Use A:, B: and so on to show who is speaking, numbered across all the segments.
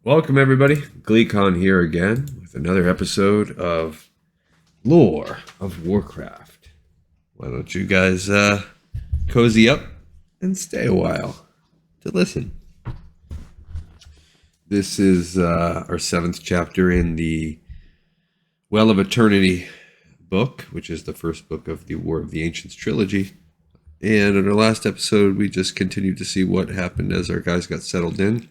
A: Welcome everybody, GleeCon here again with another episode of Lore of Warcraft. Why don't you guys cozy up and stay a while to listen. This is our 7th chapter in the Well of Eternity book, which is the first book of the War of the Ancients trilogy. And in our last episode, we just continued to see what happened as our guys got settled in.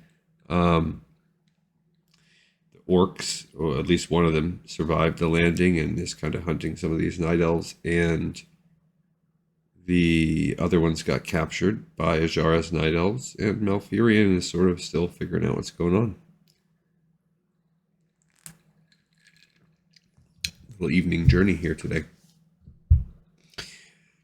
A: Orcs, or at least one of them, survived the landing and is kind of hunting some of these night elves, and the other ones got captured by Ajara's night elves, and Malfurion is sort of still figuring out what's going on. Little evening journey here today.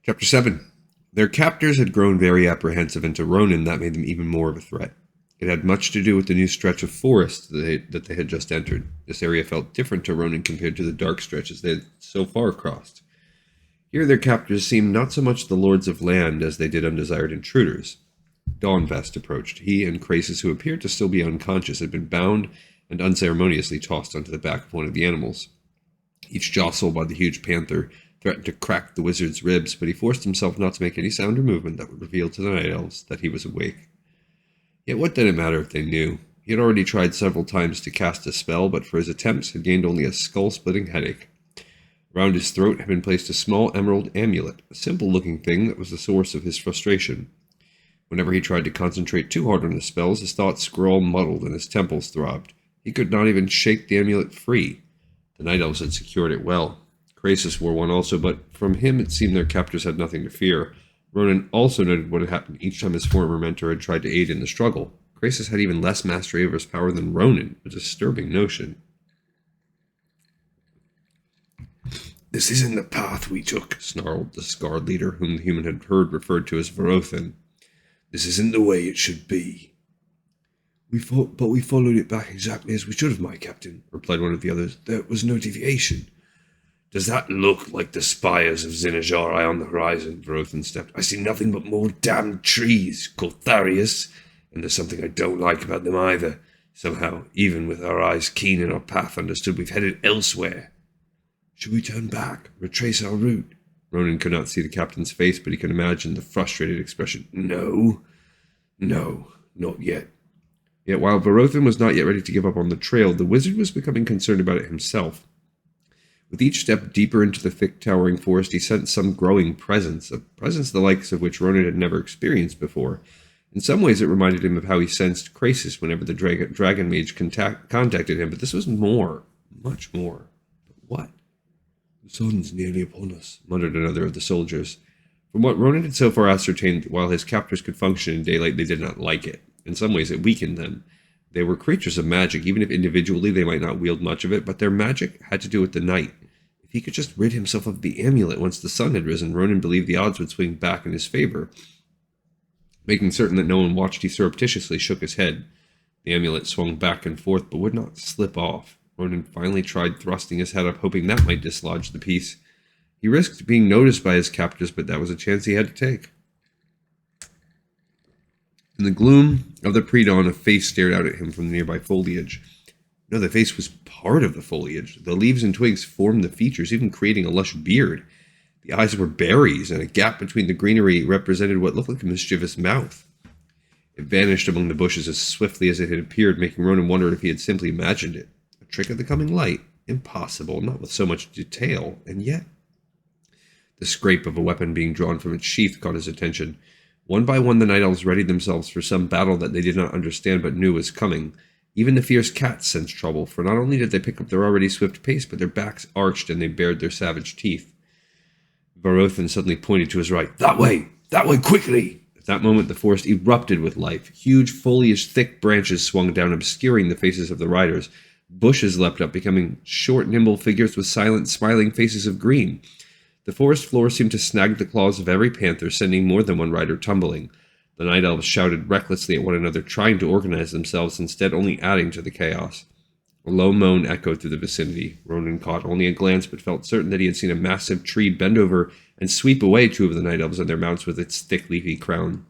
A: Chapter 7. Their captors had grown very apprehensive, and to Rhonin that made them even more of a threat. It had much to do with the new stretch of forest that they had just entered. This area felt different to Rhonin compared to the dark stretches they had so far crossed. Here their captors seemed not so much the lords of land as they did undesired intruders. Dawnvest approached. He and Krasus, who appeared to still be unconscious, had been bound and unceremoniously tossed onto the back of one of the animals. Each jostle by the huge panther threatened to crack the wizard's ribs, but he forced himself not to make any sound or movement that would reveal to the night elves that he was awake. Yet what did it matter if they knew? He had already tried several times to cast a spell, but for his attempts had gained only a skull-splitting headache. Around his throat had been placed a small emerald amulet, a simple-looking thing that was the source of his frustration. Whenever he tried to concentrate too hard on his spells, his thoughts grew all muddled and his temples throbbed. He could not even shake the amulet free. The night elves had secured it well. Krasus wore one also, but from him it seemed their captors had nothing to fear. Rhonin also noted what had happened each time his former mentor had tried to aid in the struggle. Krasus had even less mastery over his power than Rhonin, a disturbing notion. "This isn't the path we took," snarled the scarred leader, whom the human had heard referred to as Varothan. "This isn't the way it should be." We followed it back exactly as we should have, my captain," replied one of the others. "There was no deviation." "Does that look like the spires of Cenarius on the horizon?" Varothan stepped. "I see nothing but more damned trees, called Cenarius, and there's something I don't like about them either. Somehow, even with our eyes keen and our path understood, we've headed elsewhere." "Should we turn back, retrace our route?" Rhonin could not see the captain's face, but he could imagine the frustrated expression. No, not yet." Yet while Varothan was not yet ready to give up on the trail, the wizard was becoming concerned about it himself. With each step deeper into the thick towering forest, he sensed some growing presence, a presence the likes of which Rhonin had never experienced before. In some ways it reminded him of how he sensed Krasus whenever the dragon mage contacted him, but this was more, much more. But what? "The sun's nearly upon us," muttered another of the soldiers. From what Rhonin had so far ascertained, while his captors could function in daylight, they did not like it. In some ways it weakened them. They were creatures of magic, even if individually they might not wield much of it, but their magic had to do with the night. If he could just rid himself of the amulet once the sun had risen, Rhonin believed the odds would swing back in his favor. Making certain that no one watched, he surreptitiously shook his head. The amulet swung back and forth, but would not slip off. Rhonin finally tried thrusting his head up, hoping that might dislodge the piece. He risked being noticed by his captors, but that was a chance he had to take. In the gloom of the pre-dawn, a face stared out at him from the nearby foliage. No, the face was part of the foliage. The leaves and twigs formed the features, even creating a lush beard. The eyes were berries, and a gap between the greenery represented what looked like a mischievous mouth. It vanished among the bushes as swiftly as it had appeared, making Rhonin wonder if he had simply imagined it. A trick of the coming light? Impossible, not with so much detail, and yet... The scrape of a weapon being drawn from its sheath caught his attention. One by one the night elves readied themselves for some battle that they did not understand but knew was coming. Even the fierce cats sensed trouble, for not only did they pick up their already swift pace, but their backs arched and they bared their savage teeth. Varothan suddenly pointed to his right. That way, quickly!" At that moment the forest erupted with life. Huge foliage, thick branches swung down, obscuring the faces of the riders. Bushes leapt up, becoming short, nimble figures with silent, smiling faces of green. The forest floor seemed to snag the claws of every panther, sending more than one rider tumbling. The night elves shouted recklessly at one another, trying to organize themselves, instead only adding to the chaos. A low moan echoed through the vicinity. Rhonin caught only a glance, but felt certain that he had seen a massive tree bend over and sweep away two of the night elves on their mounts with its thick leafy crown.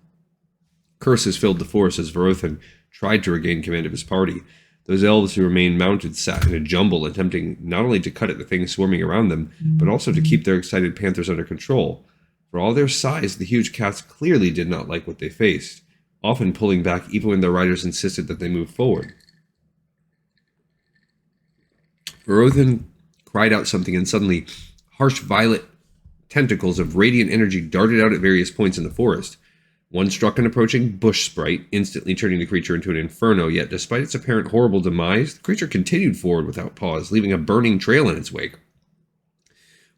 A: Curses filled the forest as Varothan tried to regain command of his party. Those elves who remained mounted sat in a jumble, attempting not only to cut at the things swarming around them, but also to keep their excited panthers under control. For all their size, the huge cats clearly did not like what they faced, often pulling back even when their riders insisted that they move forward. Rhonin cried out something, and suddenly, harsh violet tentacles of radiant energy darted out at various points in the forest. One struck an approaching bush sprite, instantly turning the creature into an inferno, yet despite its apparent horrible demise, the creature continued forward without pause, leaving a burning trail in its wake.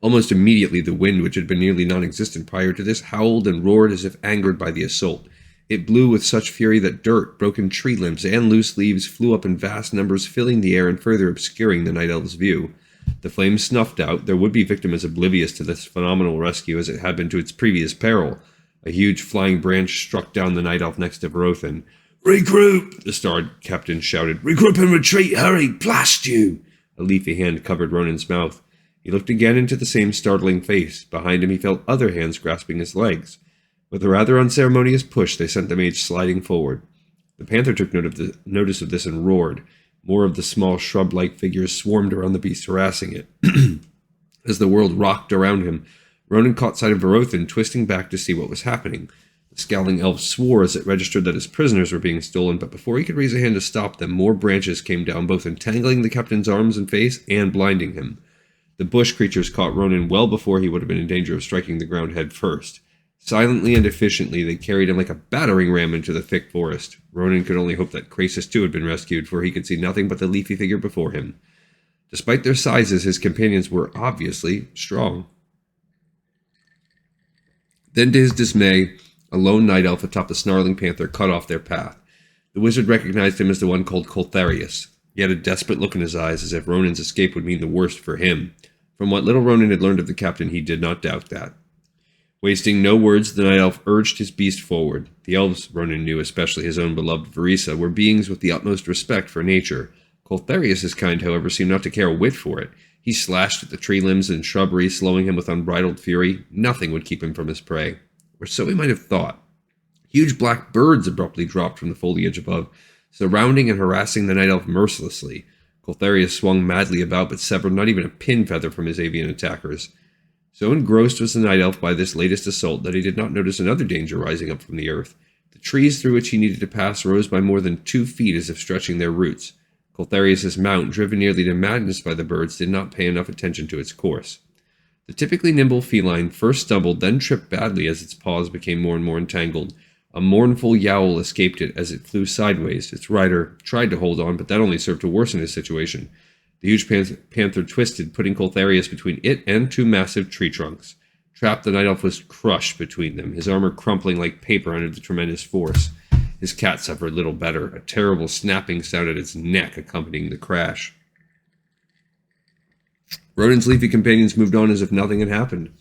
A: Almost immediately, the wind, which had been nearly non-existent prior to this, howled and roared as if angered by the assault. It blew with such fury that dirt, broken tree limbs, and loose leaves flew up in vast numbers, filling the air and further obscuring the night elf's view. The flames snuffed out, their would-be victim as oblivious to this phenomenal rescue as it had been to its previous peril. A huge flying branch struck down the night elf next to Rhonin. "Regroup!" the Star Captain shouted. "Regroup and retreat! Hurry! Blast you!" A leafy hand covered Ronin's mouth. He looked again into the same startling face. Behind him he felt other hands grasping his legs. With a rather unceremonious push, they sent the mage sliding forward. The panther took notice of this and roared. More of the small shrub-like figures swarmed around the beast, harassing it. As the world rocked around him, Rhonin caught sight of Rhonin, twisting back to see what was happening. The scowling elf swore as it registered that his prisoners were being stolen, but before he could raise a hand to stop them, more branches came down, both entangling the captain's arms and face and blinding him. The bush creatures caught Rhonin well before he would have been in danger of striking the ground head first. Silently and efficiently, they carried him like a battering ram into the thick forest. Rhonin could only hope that Krasus too had been rescued, for he could see nothing but the leafy figure before him. Despite their sizes, his companions were obviously strong. Then, to his dismay, a lone night elf atop the snarling panther cut off their path. The wizard recognized him as the one called Cenarius. He had a desperate look in his eyes, as if Ronin's escape would mean the worst for him. From what little Rhonin had learned of the captain, he did not doubt that. Wasting no words, the night elf urged his beast forward. The elves, Rhonin knew, especially his own beloved Varisa, were beings with the utmost respect for nature. Cenarius' kind, however, seemed not to care a whit for it. He slashed at the tree limbs and shrubbery, slowing him with unbridled fury. Nothing would keep him from his prey. Or so he might have thought. Huge black birds abruptly dropped from the foliage above, surrounding and harassing the night elf mercilessly. Cenarius swung madly about, but severed not even a pin feather from his avian attackers. So engrossed was the night elf by this latest assault that he did not notice another danger rising up from the earth. The trees through which he needed to pass rose by more than 2 feet as if stretching their roots. Cenarius' mount, driven nearly to madness by the birds, did not pay enough attention to its course. The typically nimble feline first stumbled, then tripped badly as its paws became more and more entangled. A mournful yowl escaped it as it flew sideways. Its rider tried to hold on, but that only served to worsen his situation. The huge panther twisted, putting Cenarius between it and 2 massive tree trunks. Trapped, the night elf was crushed between them, his armor crumpling like paper under the tremendous force. His cat suffered little better, a terrible snapping sound at its neck accompanying the crash. Rhonin's leafy companions moved on as if nothing had happened.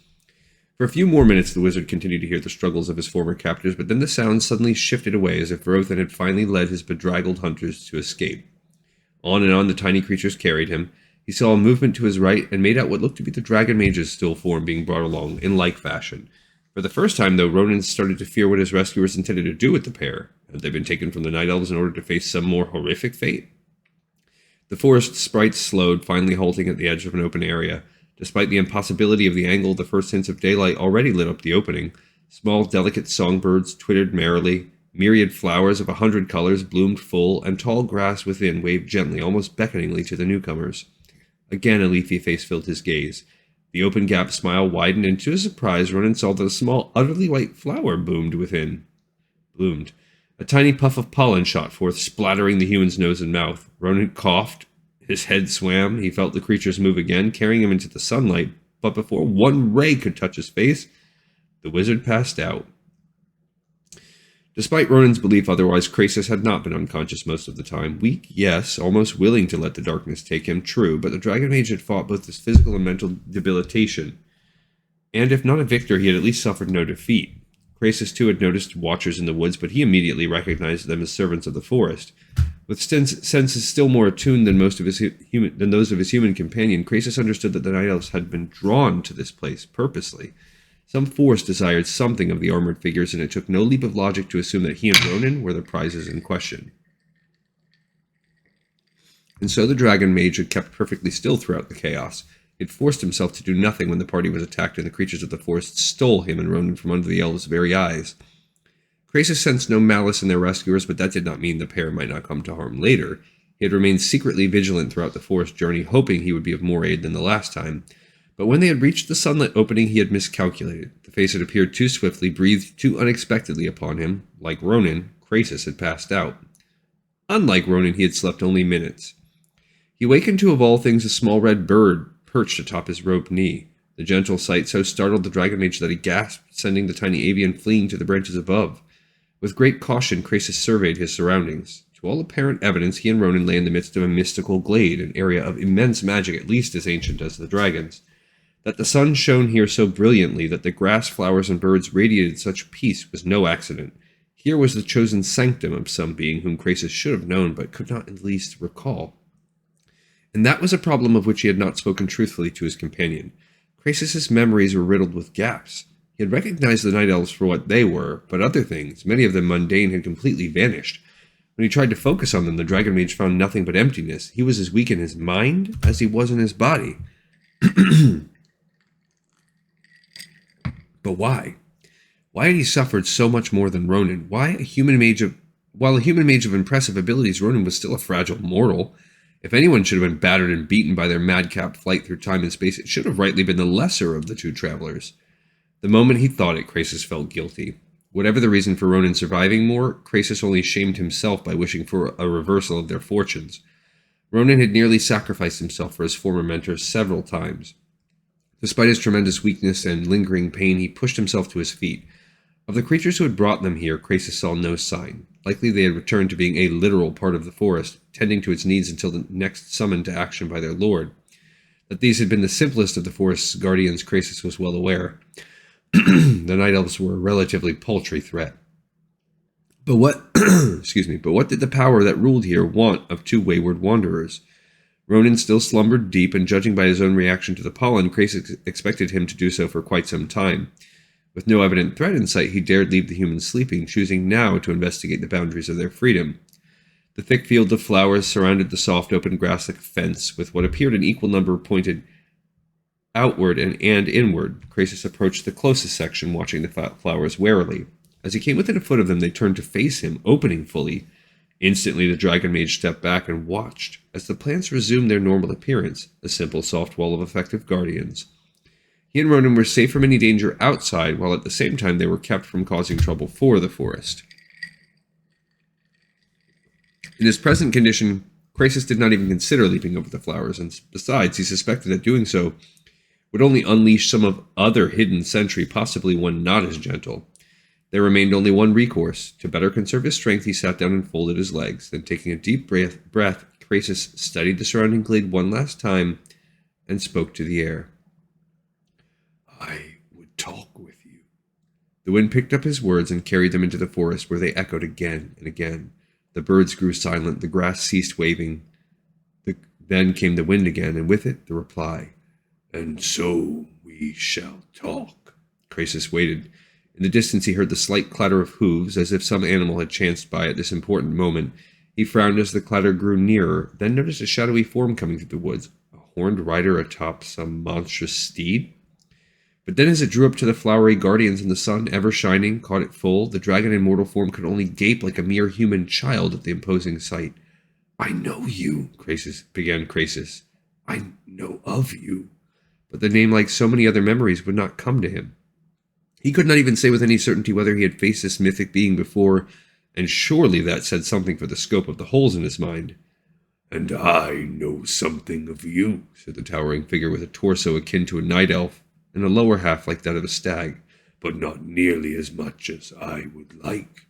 A: For a few more minutes the wizard continued to hear the struggles of his former captors, but then the sound suddenly shifted away as if Rhonin had finally led his bedraggled hunters to escape. On and on the tiny creatures carried him. He saw a movement to his right and made out what looked to be the dragon mage's still form being brought along in like fashion. For the first time, though, Rhonin started to fear what his rescuers intended to do with the pair. Had they been taken from the night elves in order to face some more horrific fate? The forest sprites slowed, finally halting at the edge of an open area. Despite the impossibility of the angle, the first hints of daylight already lit up the opening. Small, delicate songbirds twittered merrily. Myriad flowers of 100 colors bloomed full, and tall grass within waved gently, almost beckoningly to the newcomers. Again a leafy face filled his gaze. The open gap smile widened, and to his surprise, Rhonin saw that a small, utterly white flower bloomed. A tiny puff of pollen shot forth, splattering the human's nose and mouth. Rhonin coughed. His head swam. He felt the creatures move again, carrying him into the sunlight, but before one ray could touch his face, the wizard passed out. Despite Rhonin's belief otherwise, Krasus had not been unconscious most of the time. Weak, yes, almost willing to let the darkness take him, true, but the Dragon Mage had fought both his physical and mental debilitation. And if not a victor, he had at least suffered no defeat. Krasus too had noticed watchers in the woods, but he immediately recognized them as servants of the forest. With senses still more attuned than those of his human companion, Krasus understood that the Night Elves had been drawn to this place purposely. Some force desired something of the armored figures, and it took no leap of logic to assume that he and Rhonin were the prizes in question. And so the dragon mage had kept perfectly still throughout the chaos. He had forced himself to do nothing when the party was attacked and the creatures of the forest stole him and Rhonin from under the elves' very eyes. Krasus sensed no malice in their rescuers, but that did not mean the pair might not come to harm later. He had remained secretly vigilant throughout the forest journey, hoping he would be of more aid than the last time. But when they had reached the sunlit opening, he had miscalculated. The face had appeared too swiftly, breathed too unexpectedly upon him. Like Rhonin, Krasus had passed out. Unlike Rhonin, he had slept only minutes. He wakened to, of all things, a small red bird perched atop his roped knee. The gentle sight so startled the dragon mage that he gasped, sending the tiny avian fleeing to the branches above. With great caution, Krasus surveyed his surroundings. To all apparent evidence, he and Rhonin lay in the midst of a mystical glade, an area of immense magic at least as ancient as the dragons. That the sun shone here so brilliantly that the grass, flowers, and birds radiated such peace was no accident. Here was the chosen sanctum of some being whom Krasus should have known but could not at least recall. And that was a problem of which he had not spoken truthfully to his companion. Krasus's memories were riddled with gaps. He had recognized the night elves for what they were, but other things, many of them mundane, had completely vanished. When he tried to focus on them, the dragon mage found nothing but emptiness. He was as weak in his mind as he was in his body. But why? Why had he suffered so much more than Rhonin? While a human mage of impressive abilities, Rhonin was still a fragile mortal. If anyone should have been battered and beaten by their madcap flight through time and space, it should have rightly been the lesser of the two travelers. The moment he thought it, Krasus felt guilty. Whatever the reason for Rhonin surviving more, Krasus only shamed himself by wishing for a reversal of their fortunes. Rhonin had nearly sacrificed himself for his former mentor several times. Despite his tremendous weakness and lingering pain, he pushed himself to his feet. Of the creatures who had brought them here, Krasus saw no sign. Likely they had returned to being a literal part of the forest, tending to its needs until the next summoned to action by their lord. That these had been the simplest of the forest's guardians, Krasus was well aware. The night elves were a relatively paltry threat. But what did the power that ruled here want of two wayward wanderers? Rhonin still slumbered deep, and judging by his own reaction to the pollen, Krasus expected him to do so for quite some time. With no evident threat in sight, he dared leave the humans sleeping, choosing now to investigate the boundaries of their freedom. The thick field of flowers surrounded the soft open grass like a fence, with what appeared an equal number pointed outward and inward. Krasus approached the closest section, watching the flowers warily. As he came within a foot of them, they turned to face him, opening fully. Instantly, the dragon mage stepped back and watched as the plants resumed their normal appearance, a simple soft wall of effective guardians. He and Rhonin were safe from any danger outside, while at the same time they were kept from causing trouble for the forest. In his present condition, Krasus did not even consider leaping over the flowers, and besides, he suspected that doing so would only unleash some of other hidden sentry, possibly one not as gentle. There remained only one recourse. To better conserve his strength, he sat down and folded his legs. Then, taking a deep breath, Krasus studied the surrounding glade one last time and spoke to the air. I would talk with you. The wind picked up his words and carried them into the forest, where they echoed again and again. The birds grew silent, the grass ceased waving. Then came the wind again, and with it the reply. And so we shall talk. Krasus waited. In the distance he heard the slight clatter of hooves, as if some animal had chanced by at this important moment. He frowned as the clatter grew nearer, then noticed a shadowy form coming through the woods, a horned rider atop some monstrous steed. But then as it drew up to the flowery guardians and the sun, ever shining, caught it full, the dragon in mortal form could only gape like a mere human child at the imposing sight. I know you, began Krasus. I know of you. But the name, like so many other memories, would not come to him. He could not even say with any certainty whether he had faced this mythic being before, and surely that said something for the scope of the holes in his mind. And I know something of you, said the towering figure with a torso akin to a night elf, and a lower half like that of a stag, but not nearly as much as I would like.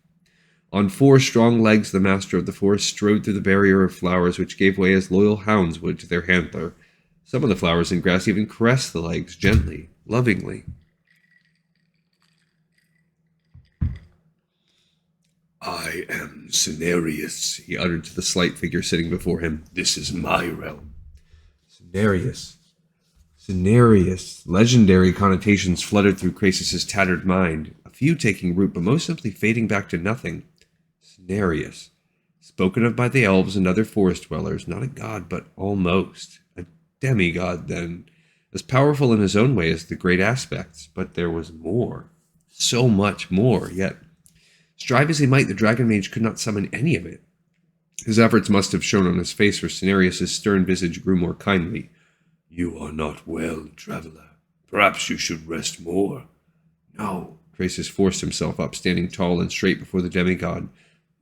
A: On 4 strong legs, the master of the forest strode through the barrier of flowers, which gave way as loyal hounds would to their handler. Some of the flowers and grass even caressed the legs gently, lovingly. I am Cenarius, he uttered to the slight figure sitting before him. This is my realm. Cenarius. Legendary connotations fluttered through Krasus's tattered mind, a few taking root, but most simply fading back to nothing. Cenarius. Spoken of by the elves and other forest dwellers, not a god, but almost. A demigod, then, as powerful in his own way as the great aspects, but there was more. So much more, yet, strive as he might, the dragon mage could not summon any of it. His efforts must have shown on his face, for Cenarius' stern visage grew more kindly. You are not well, traveler. Perhaps you should rest more. No, Krasus forced himself up, standing tall and straight before the demigod.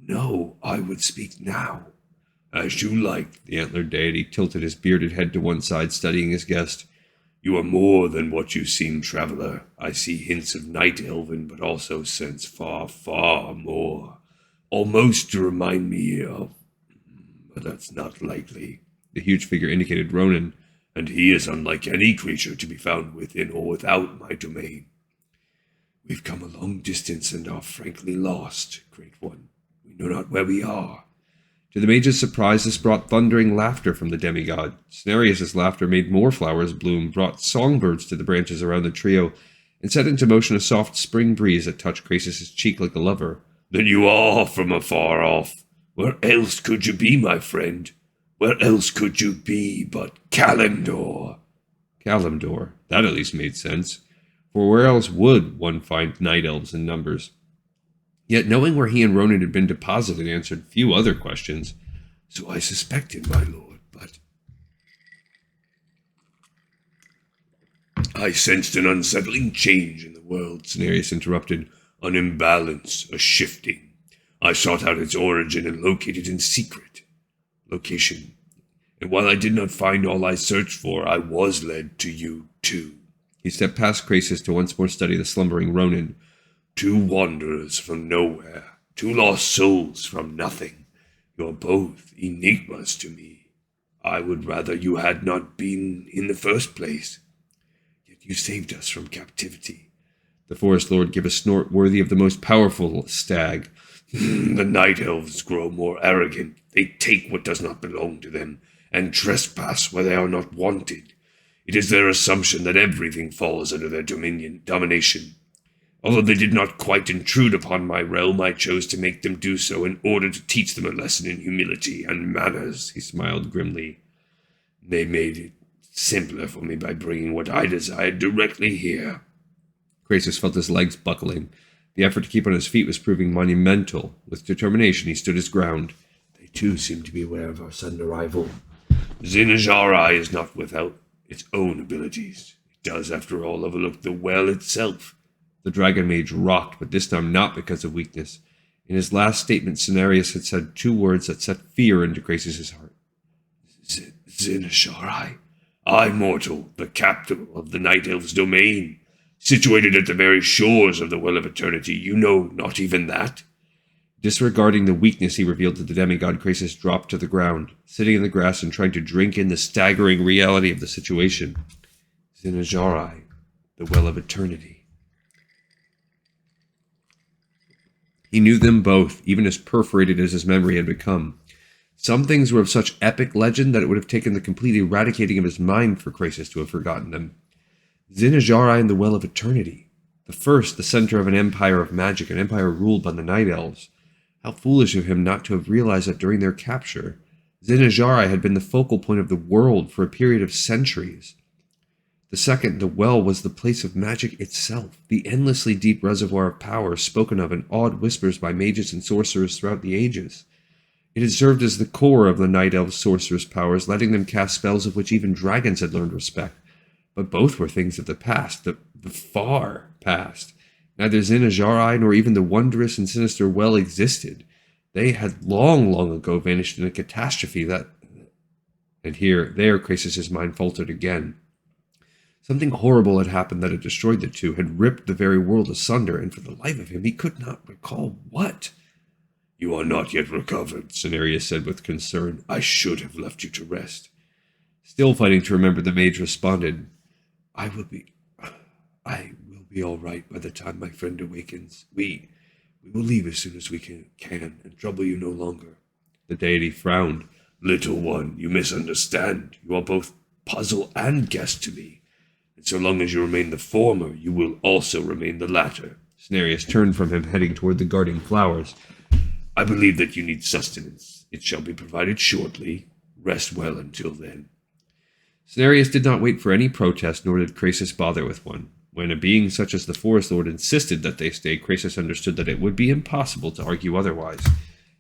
A: No, I would speak now. As you like, the antlered deity tilted his bearded head to one side, studying his guest. You are more than what you seem, traveler. I see hints of night elven, but also sense far, far more. Almost to remind me of... But that's not likely. The huge figure indicated Rhonin, and he is unlike any creature to be found within or without my domain. We've come a long distance and are frankly lost, great one. We know not where we are. To the mage's surprise, this brought thundering laughter from the demigod. Cenarius' laughter made more flowers bloom, brought songbirds to the branches around the trio, and set into motion a soft spring breeze that touched Krasus' cheek like a lover. Then you are from afar off. Where else could you be, my friend? Where else could you be but Kalimdor? Kalimdor. That at least made sense. For where else would one find night elves in numbers? Yet knowing where he and Rhonin had been deposited answered few other questions. So I suspected, my lord, but... I sensed an unsettling change in the world, Cenarius interrupted. An imbalance, a shifting. I sought out its origin and located in secret. Location. And while I did not find all I searched for, I was led to you, too. He stepped past Krasus to once more study the slumbering Rhonin. 2 wanderers from nowhere, 2 lost souls from nothing. You're both enigmas to me. I would rather you had not been in the first place. Yet you saved us from captivity. The forest lord gave a snort worthy of the most powerful stag. The night elves grow more arrogant. They take what does not belong to them, and trespass where they are not wanted. It is their assumption that everything falls under their domination. Although they did not quite intrude upon my realm, I chose to make them do so in order to teach them a lesson in humility and manners, he smiled grimly. They made it simpler for me by bringing what I desired directly here. Krasus felt his legs buckling. The effort to keep on his feet was proving monumental. With determination, he stood his ground. They too seem to be aware of our sudden arrival. Cenarius is not without its own abilities. It does, after all, overlook the well itself. The dragon mage rocked, but this time not because of weakness. In his last statement, Cenarius had said 2 words that set fear into Krasus' heart. Cenarius, I, mortal, the captain of the Night Elves' domain, situated at the very shores of the Well of Eternity, you know not even that? Disregarding the weakness he revealed to the demigod, Krasus dropped to the ground, sitting in the grass and trying to drink in the staggering reality of the situation. Cenarius, the Well of Eternity. He knew them both, even as perforated as his memory had become. Some things were of such epic legend that it would have taken the complete eradicating of his mind for Krasus to have forgotten them. Cenarius and the Well of Eternity. The first, the center of an empire of magic, an empire ruled by the Night Elves. How foolish of him not to have realized that during their capture, Cenarius had been the focal point of the world for a period of centuries. The second, the well, was the place of magic itself, the endlessly deep reservoir of power spoken of in awed whispers by mages and sorcerers throughout the ages. It had served as the core of the Night Elves' sorcerers' powers, letting them cast spells of which even dragons had learned respect. But both were things of the past, the far past. Neither Cenarius nor even the wondrous and sinister well existed. They had long, long ago vanished in a catastrophe that... And there Krasus' mind faltered again. Something horrible had happened that had destroyed the two, had ripped the very world asunder, and for the life of him he could not recall what. You are not yet recovered, Cenarius said with concern. I should have left you to rest. Still fighting to remember, the mage responded, I will be all right by the time my friend awakens. We will leave as soon as we can and trouble you no longer. The deity frowned. Little one, you misunderstand. You are both puzzle and guest to me. And so long as you remain the former, you will also remain the latter. Cenarius turned from him, heading toward the guarding flowers. I believe that you need sustenance. It shall be provided shortly. Rest well until then. Cenarius did not wait for any protest, nor did Krasus bother with one. When a being such as the Forest Lord insisted that they stay, Krasus understood that it would be impossible to argue otherwise.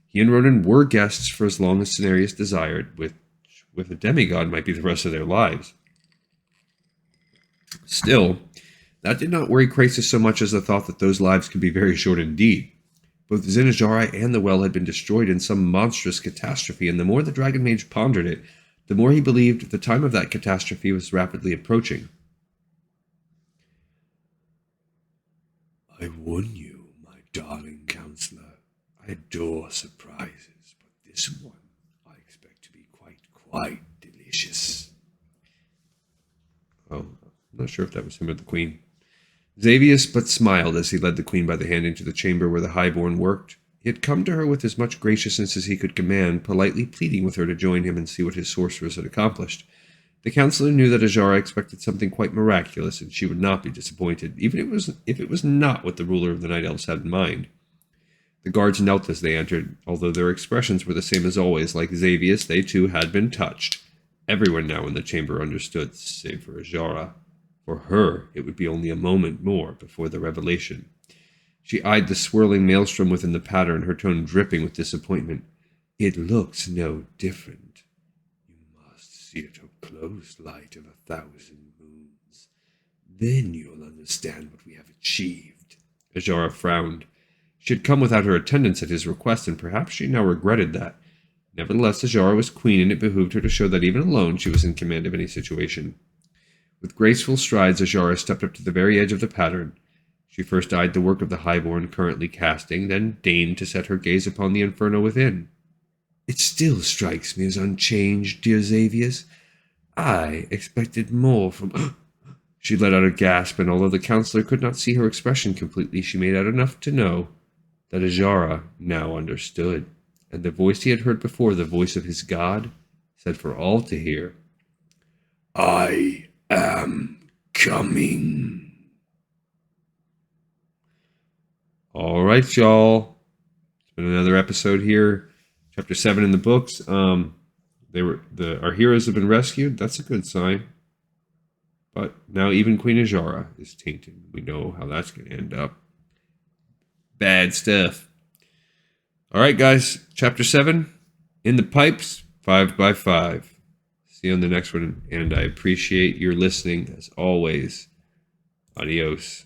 A: He and Rhonin were guests for as long as Cenarius desired, with a demigod might be the rest of their lives. Still, that did not worry Krasus so much as the thought that those lives could be very short indeed. Both Cenarius and the well had been destroyed in some monstrous catastrophe, and the more the Dragon Mage pondered it, the more he believed the time of that catastrophe was rapidly approaching. I warn you, my darling counselor, I adore surprises, but this one I expect to be quite delicious. Oh, I'm not sure if that was him or the queen. Xavius but smiled as he led the queen by the hand into the chamber where the highborn worked. He had come to her with as much graciousness as he could command, politely pleading with her to join him and see what his sorcerers had accomplished. The counselor knew that Azara expected something quite miraculous, and she would not be disappointed, even if it was not what the ruler of the Night Elves had in mind. The guards knelt as they entered, although their expressions were the same as always. Like Xavius, they too had been touched. Everyone now in the chamber understood, save for Azara. For her, it would be only a moment more before the revelation. She eyed the swirling maelstrom within the pattern, her tone dripping with disappointment. It looks no different. You must see it up close, light of 1,000 moons. Then you'll understand what we have achieved. Azara frowned. She had come without her attendants at his request, and perhaps she now regretted that. Nevertheless, Azara was queen, and it behooved her to show that even alone she was in command of any situation. With graceful strides, Azara stepped up to the very edge of the pattern. She first eyed the work of the highborn currently casting, then deigned to set her gaze upon the inferno within. It still strikes me as unchanged, dear Xavius. I expected more from... She let out a gasp, and although the counselor could not see her expression completely, she made out enough to know that Azara now understood, and the voice he had heard before, the voice of his god, said for all to hear, I am coming. All right, y'all. It's been another episode here. Chapter 7 in the books. Our heroes have been rescued. That's a good sign. But now even Queen Azara is tainted. We know how that's going to end up. Bad stuff. All right, guys. Chapter 7 in the pipes. 5x5. See you on the next one. And I appreciate your listening as always. Adios.